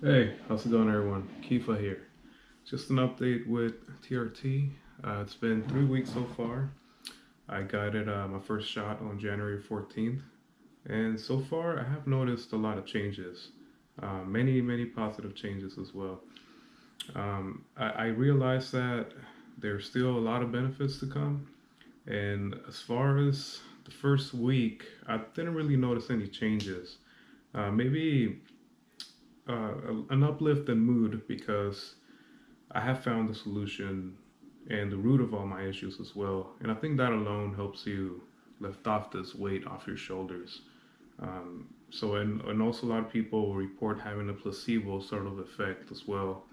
Hey, how's it going, everyone? Kifa here. Just an update with TRT. It's been 3 weeks so far. I got it my first shot on January 14th, and so far I have noticed a lot of changes. Many positive changes as well. I realized that there's still a lot of benefits to come, and as far as the first week, I didn't really notice any changes. Maybe an uplift in mood because I have found the solution and the root of all my issues as well. And I think that alone helps you lift off this weight off your shoulders. And also a lot of people report having a placebo sort of effect as well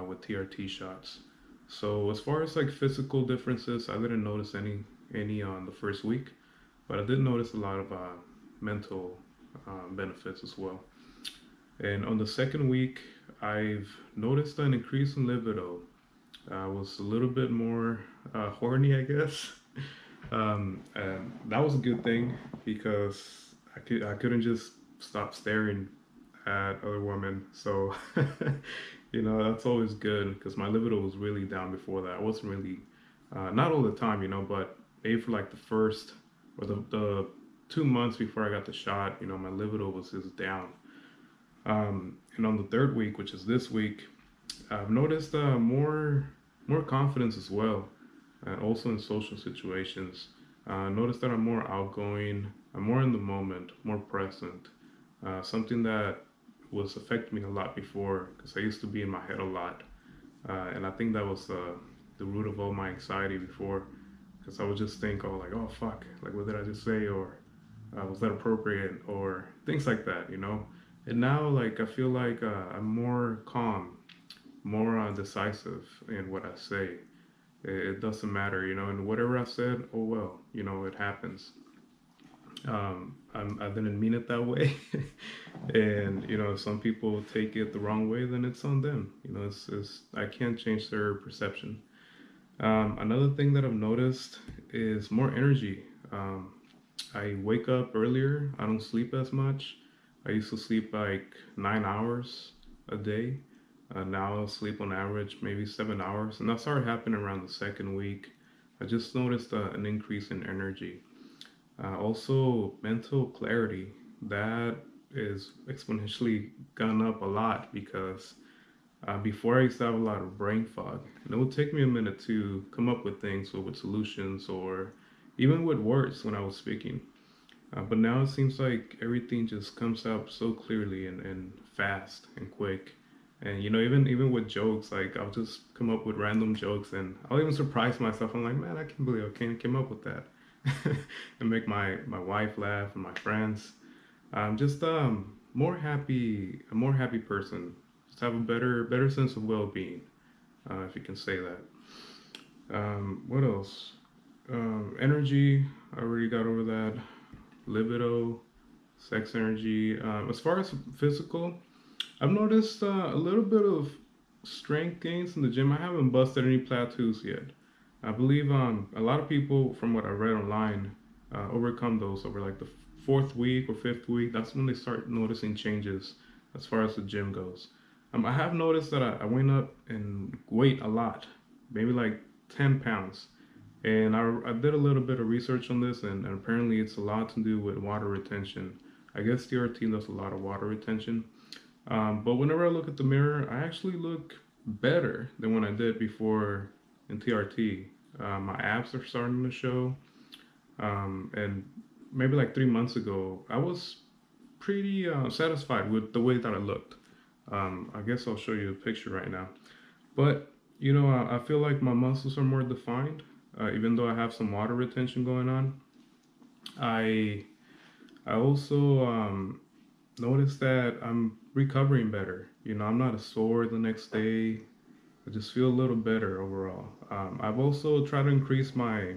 with TRT shots. So as far as like physical differences, I didn't notice any on the first week, but I did notice a lot of mental benefits as well. And on the second week, I've noticed an increase in libido. I was a little bit more horny, I guess. And that was a good thing because I couldn't just stop staring at other women. So, that's always good because my libido was really down before that. I wasn't really, not all the time, but maybe for like the first or the 2 months before I got the shot, my libido was just down. And on the third week, which is this week, I've noticed more confidence as well, and also in social situations. Noticed that I'm more outgoing, I'm more in the moment, more present. Something that was affecting me a lot before, because I used to be in my head a lot, and I think that was the root of all my anxiety before, because I would just think, oh, like, oh fuck, like what did I just say, or was that appropriate, or things like that. And now, like, I feel like I'm more calm, more decisive in what I say. It doesn't matter, and whatever I said, oh well, it happens. I didn't mean it that way, and if some people take it the wrong way, then it's on them. It's I can't change their perception. Another thing that I've noticed is more energy. I wake up earlier. I don't sleep as much. I used to sleep like 9 hours a day. Now I'll sleep on average maybe 7 hours, and that started happening around the second week. I just noticed an increase in energy. Also, mental clarity that is exponentially gone up a lot because before I used to have a lot of brain fog, and it would take me a minute to come up with things or with solutions or even with words when I was speaking. But now it seems like everything just comes out so clearly and fast and quick. And even with jokes, like I'll just come up with random jokes and I'll even surprise myself. I'm like, man, I can't believe I came up with that. And make my wife laugh and my friends. I'm just a more happy person. Just have a better sense of well-being, if you can say that. What else? Energy, I already got over that. Libido, sex energy. As far as physical, I've noticed a little bit of strength gains in the gym. I haven't busted any plateaus yet. I believe a lot of people, from what I read online, overcome those over like the fourth week or fifth week. That's when they start noticing changes as far as the gym goes. I have noticed that I went up in weight a lot, maybe like 10 pounds. And I did a little bit of research on this, and apparently it's a lot to do with water retention. I guess TRT does a lot of water retention. But whenever I look at the mirror, I actually look better than when I did before in TRT. My abs are starting to show. And maybe like 3 months ago, I was pretty satisfied with the way that I looked. I guess I'll show you a picture right now. But I feel like my muscles are more defined, even though I have some water retention going on. I I also noticed that I'm recovering better. I'm not as sore the next day. I just feel a little better overall. I've also tried to increase my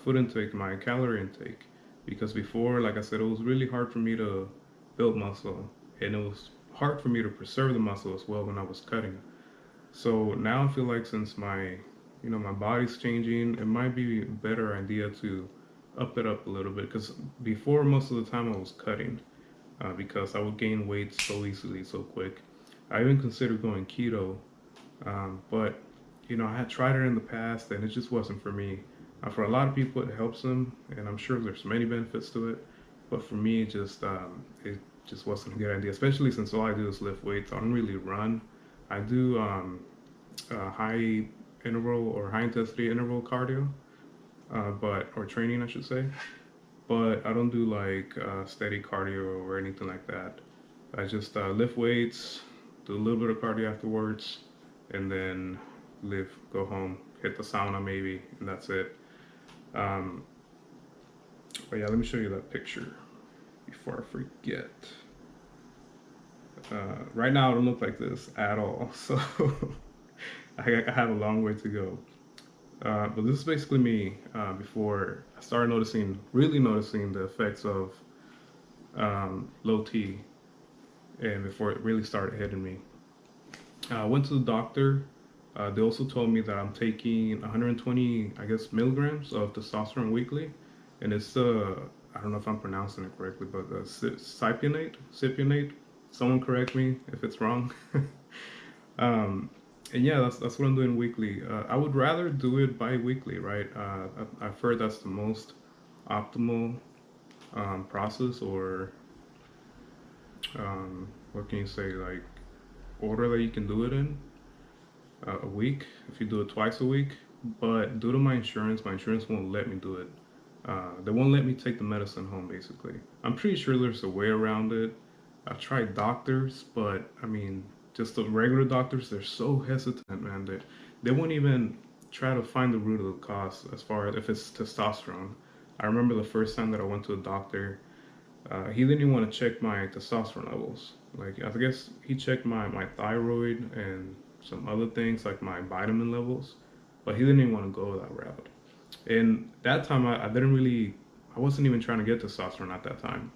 food intake, my calorie intake, because before, like I said, it was really hard for me to build muscle, and it was hard for me to preserve the muscle as well when I was cutting. So now I feel like since my body's changing, it might be a better idea to up it up a little bit because before most of the time I was cutting because I would gain weight so easily, so quick. I even considered going keto, but I had tried it in the past and it just wasn't for me. For a lot of people, it helps them, and I'm sure there's many benefits to it. But for me, it just wasn't a good idea, especially since all I do is lift weights. I don't really run. I do high interval or high intensity interval cardio, but or training, I should say. But I don't do like steady cardio or anything like that. I just lift weights, do a little bit of cardio afterwards, and then go home, hit the sauna maybe, and that's it. Um, but yeah, let me show you that picture before I forget. Right now, I don't look like this at all, so I have a long way to go. But this is basically me before I started really noticing the effects of low T, and before it really started hitting me. I went to the doctor. They also told me that I'm taking 120, I guess, milligrams of testosterone weekly, and it's I don't know if I'm pronouncing it correctly, but cypionate. Someone correct me if it's wrong. um, and yeah, that's what I'm doing weekly. I would rather do it bi-weekly, right? I've heard that's the most optimal process, or what can you say, like order that you can do it in a week if you do it twice a week. But due to my insurance won't let me do it. They won't let me take the medicine home, basically. I'm pretty sure there's a way around it. I've tried doctors, but I mean, just the regular doctors, they're so hesitant, man. They won't even try to find the root of the cause as far as if it's testosterone. I remember the first time that I went to a doctor, he didn't even want to check my testosterone levels. Like, I guess he checked my thyroid and some other things like my vitamin levels, but he didn't even want to go that route. And that time, I wasn't even trying to get testosterone at that time.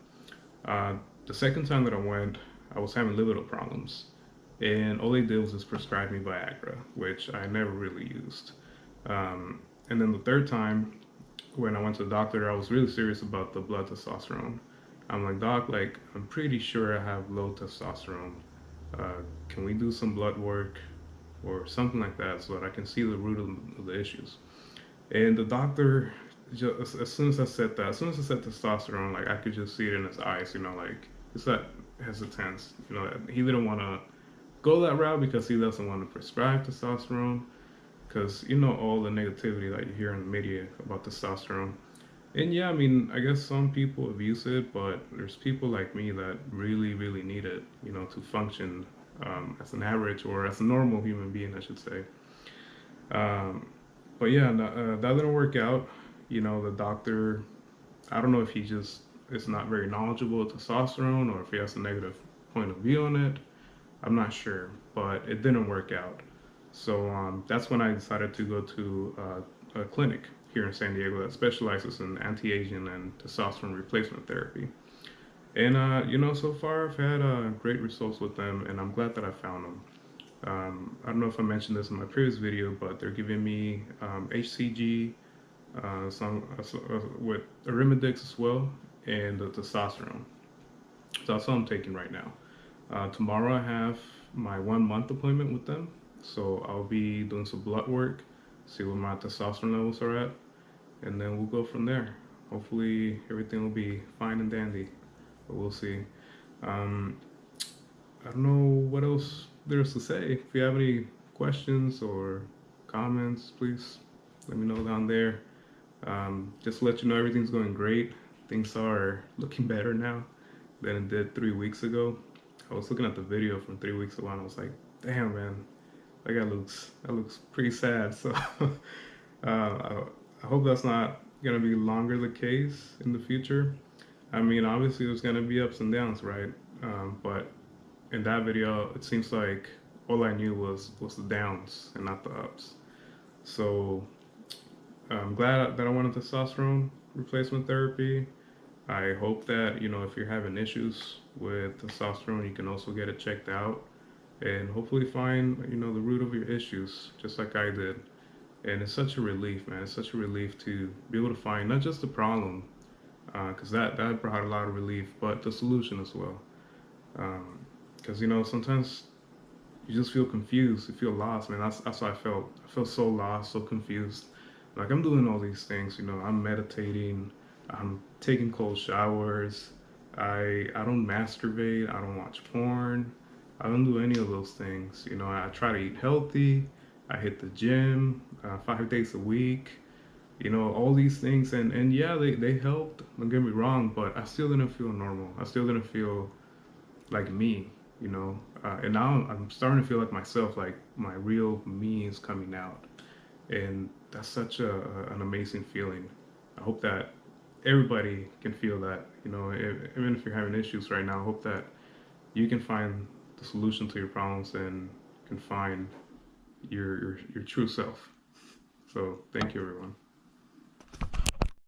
Uh, the second time that I went, I was having libido problems, and all they did was just prescribe me Viagra, which I never really used. Um, and then the third time, when I went to the doctor, I was really serious about the blood testosterone. I'm like, doc, like, I'm pretty sure I have low testosterone. Can we do some blood work or something like that so that I can see the root of the issues? And the doctor, just as soon as I said that, as soon as I said testosterone, like I could just see it in his eyes, like it's that hesitance. He didn't want to go that route because he doesn't want to prescribe testosterone because all the negativity that you hear in the media about testosterone. And yeah, I mean, I guess some people abuse it, but there's people like me that really, really need it, to function as an average or as a normal human being, I should say. Um, but yeah, no, that didn't work out. The doctor, I don't know if he just is not very knowledgeable with testosterone or if he has a negative point of view on it. I'm not sure, but it didn't work out. So that's when I decided to go to a clinic here in San Diego that specializes in anti-aging and testosterone replacement therapy. And so far I've had great results with them, and I'm glad that I found them. I don't know if I mentioned this in my previous video, but they're giving me HCG, with Arimidex as well, and the testosterone. So that's what I'm taking right now. Tomorrow I have my 1 month appointment with them, so I'll be doing some blood work, see what my testosterone levels are at, and then we'll go from there. Hopefully everything will be fine and dandy, but we'll see. Um, I don't know what else there's to say. If you have any questions or comments, please let me know down there. Just to let you know, everything's going great. Things are looking better now than it did 3 weeks ago. I was looking at the video from 3 weeks ago and I was like, damn, man, that looks pretty sad. So I hope that's not gonna be longer the case in the future. I mean, obviously there's gonna be ups and downs, right? But in that video, it seems like all I knew was the downs and not the ups. So I'm glad that I wanted testosterone replacement therapy. I hope that if you're having issues with testosterone, you can also get it checked out and hopefully find the root of your issues, just like I did. And it's such a relief, man. It's such a relief to be able to find not just the problem, because that brought a lot of relief, but the solution as well. Because sometimes you just feel confused. You feel lost, man. That's how I felt. I felt so lost, so confused. Like I'm doing all these things, I'm meditating, I'm taking cold showers, I don't masturbate, I don't watch porn, I don't do any of those things. I try to eat healthy, I hit the gym 5 days a week, all these things, and yeah, they helped. Don't get me wrong, but I still didn't feel normal. I still didn't feel like me, and now I'm starting to feel like myself, like my real me is coming out, and that's such an amazing feeling. I hope that everybody can feel that. Even if you're having issues right now, I hope that you can find the solution to your problems and can find your true self. So thank you, everyone.